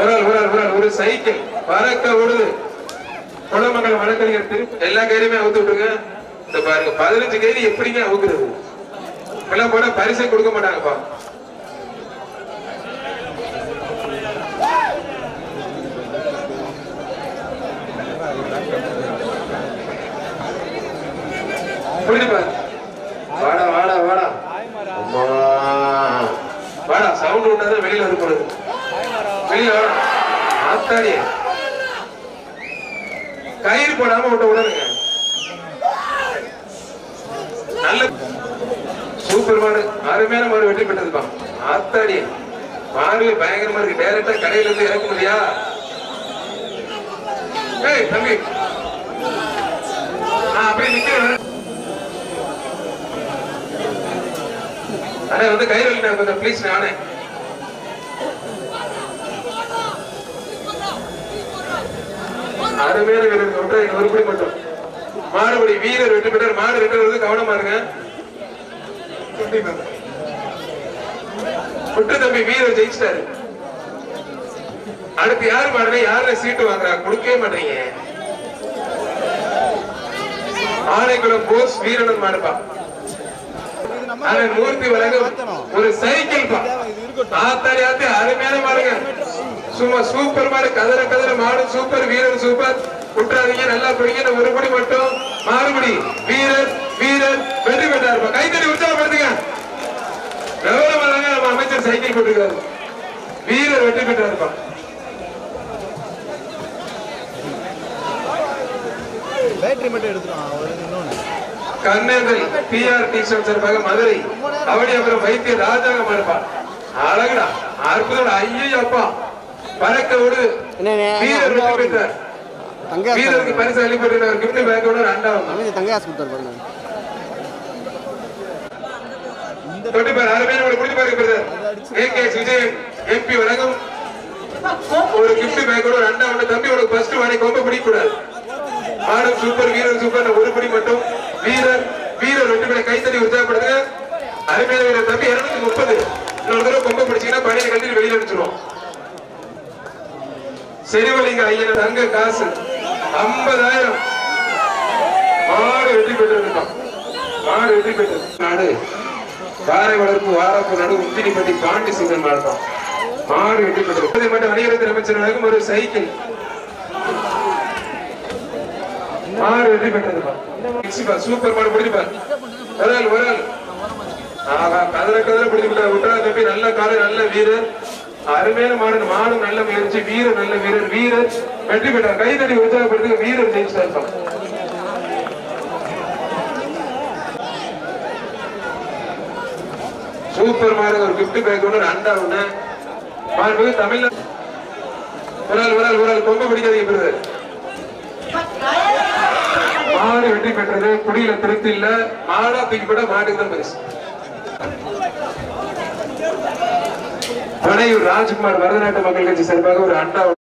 ஒரு சைக்கிள் பறக்க ஓடுது. குளமங்கலம் வழக்கறிஞர் எல்லா கையிலுமே அவுத்து விட்டுருங்க. இந்த பாருங்க 15 கைதி எப்படிங்க அவுக்குறது? எல்லாம் போனா பரிசை கொடுக்க மாட்டாங்கப்பா. வாடா வாடா வாடா வாடா சவுண்ட் விட்டாதான் வெளியில இருக்கக்கூடாது. வெளியில வாடா ஆத்தாடிய கயிறு போடாம விட்ட உடனுங்க. நல்ல சூப்பர் மாடு, அருமையான மாடு வெற்றி பெற்றதுப்பா. ஆத்தாடிய மாடு பயங்கரமா இருக்கு. டைரக்டா கடையில இருந்து இறக்க முடியா? ஏய் தம்பி அப்படியே நிக்கிறேன். அண்ணே வந்து கயிறு இல்ல கொஞ்சம் ப்ளீஸ். நானே அருமையான வீரர் ஒருபடி மட்டும் மாடுபடி வீரர் வெற்றி பெற்றார். மாடு ரெண்டு வருது, கவனமா இருங்க. குட்டு தம்பி வீரர் ஜெயிச்சிட்டாரு. அடுத்து யாரு மாடுனா யாருல சீட்டு வாங்குறா? கொடுக்கவே மாட்டீங்க. ஆனைக்குளம் போஸ் வீரனன் மாடுப்பா. மூர்த்தி வழங்கும் ஒரு சைக்கிள் பா. ஆத்தாடி ஆத்தி அருமையான மாடுங்க. சும்மா சூப்பர் மாடு, கதற கதற மாடு சூப்பர், வீரர் சூப்பர். குற்றாதீங்க, நல்லா பிடிங்க. ஒருபடி மட்டும் மாறுபடி வீரர் வீரர் வெற்றி பெற்றாருப்பா. கைத்தறி உற்சாகப்படுத்துங்க. நம்ம அமைச்சர் சைக்கிள் போட்டிருக்காரு. வீரர் வெற்றி பெற்றாருப்பா. பேட்டரி மட்டும் எடுத்துருவான். கண்ணேந்தல் பிஆர் டீச்சர் சார்பாக மதுரை அவனியாபுரம் வைத்திய ராஜாங்க மாடுப்பான். அழகுடா, அற்புதம். ஐயோ அப்பா பறக்க விடு. வீரர் வெற்றி பெற்றார். வீரருக்கு பரிசு அளிப்பட்டார். கிஃப்ட் பேக்கோட ரெண்டாவது தங்காஸ் கொடுத்தார் பாருங்க. தொட்டு பாரு, அருமையான ஒரு குடி பாருங்க பிரதர். ஏகேஎஸ் விஜய் எம்பி வழங்கும் ஒரு கிஃப்ட் பேக்கோட ரெண்டாவது. தம்பியோட ஃபர்ஸ்ட் வாடகை கொம்ப பிடிக்க கூடாது. மாடு சூப்பர், வீரர் சூப்பர். ஒருபடி மட்டும் வீரர் வீரர் வெற்றி பெற. கைத்தறி உற்சாகப்படுத்துங்க. அருமையான வீரர் தம்பி 230. இன்னொரு தடவை கொம்ப பிடிச்சீங்கன்னா பணியை கட்டி வெளியில அடிச்சிருவோம். செரிவலிங்க ஐயன் தங்க காசு 50,000. மாடு வெற்றி பெற்றிருக்கான். மாடு வெற்றி பெற்றது. நாடு பாறை வளர்ப்பு வாரப்பு நடு உத்தினிப்பட்டி பாண்டி சிங்கன் மாடுதான். மாடு வெற்றி பெற்றது. மட்டும் வணிகத்துறை அமைச்சர் ஒரு சைக்கிள். மாடு வெற்றி பெற்றதுப்பா. சூப்பர் மாடு பிடிச்சிப்பார். கதற கதற பிடிச்சு விட்டா தம்பி. நல்ல காலை, நல்ல வீரர், அருமையான மாடு. மாடு நல்ல முயற்சி, வீரர் நல்ல வீரர். வீரர் வெற்றி பெற்றார். கைதடி உற்சாகப்படுத்தி வீரர் ஜெயிச்சிட்டார். சூப்பர் மாடு. ஒரு கிஃப்ட் பேக் ஒன்று ரெண்டா ஒண்ணு. மாடு தமிழ்நாடு ஒரு ஆள் கொம்ப பிடிக்காதீங்க. மாடு வெற்றி பெற்றது. குடியில திருப்தி இல்ல. மாடா தூக்கிப்பட மாட்டுக்கு தான் பரிசு. பனையூர் ராஜ்குமார் பரதநாட்டு மக்கள் கட்சி சார்பாக ஒரு அண்டா